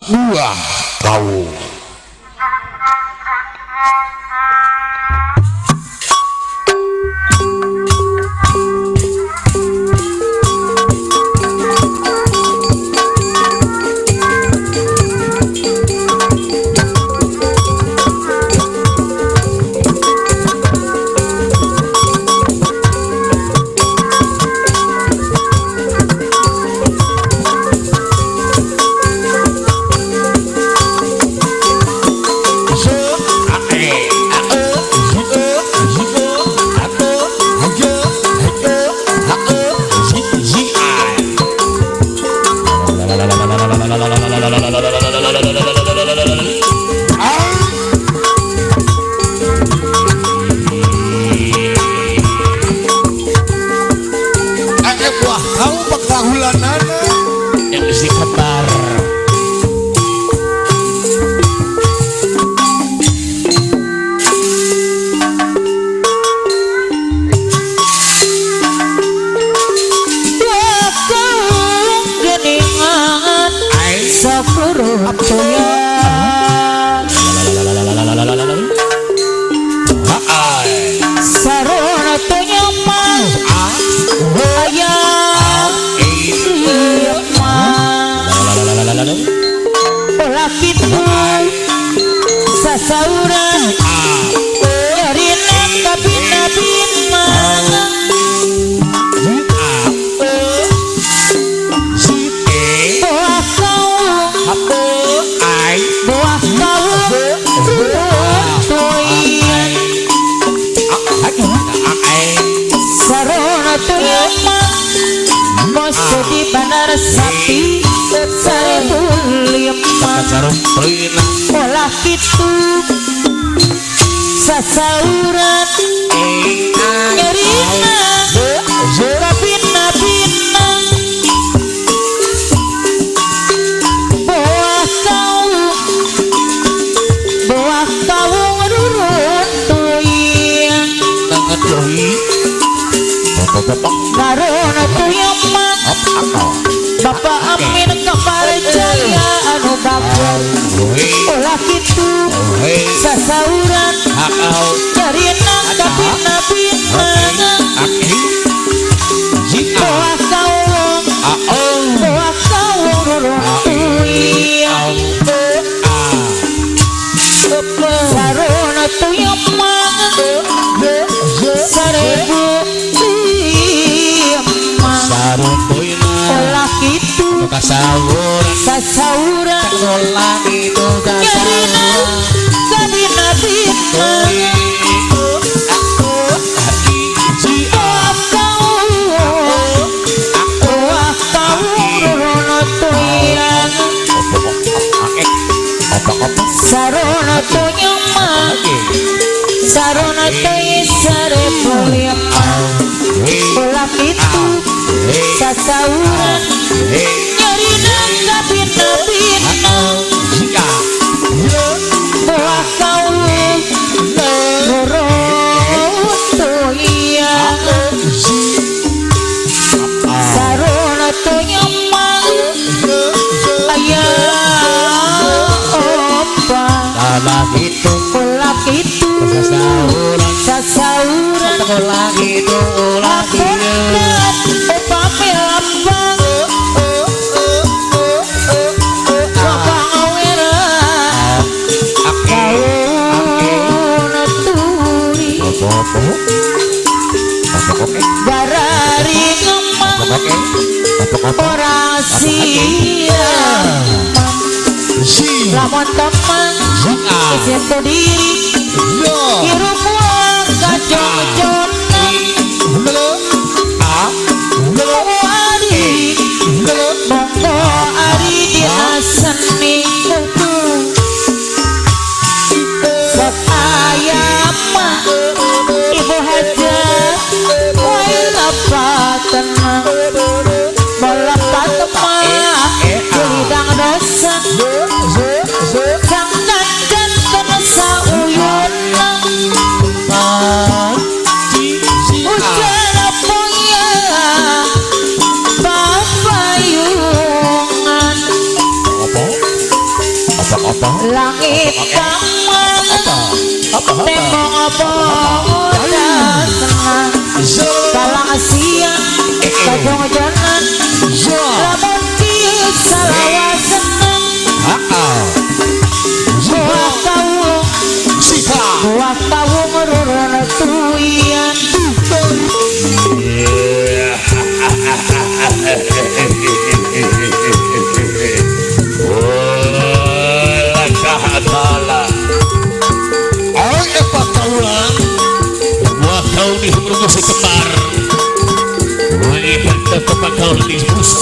Buah kau. Olah kitu sasauran nyerina kapina-pina boah kau ngurut tuyang karona tuyang mang Bapak Amin kembali jaya anu bapak olah kitu sasauran carina kapina-pina boah kau ngurut tuyang sarona tuyang mang sarebu olah kitu sasauran nyerina kapina-pina boah kau rono tuyang sarona tuyang mang sarona tuyang sarebu olah kitu sasauran nyerina kapina-pina boah kau ngurut tuyang sarona tuyang mang ayah opa olah kitu sasauran apunten upami lambang Bapak Awira kauna turi barari ngemang ora siap lamun teman izin tu diri hirup uang kacau-kaconan monggo ari diaseni sok ayam ibu hajat wae lapatan melepat teman lidang dosa sang dandan kena sauyun Apa? langit kamang Apa? tembok apa senang kalang siang kajong jalan lamun di salawa senang buah kawung buah kawung rurun tuyan Kahatala ay epakaulang wakaw ni humrugo si kembar wani pagtatapakaw ni Musa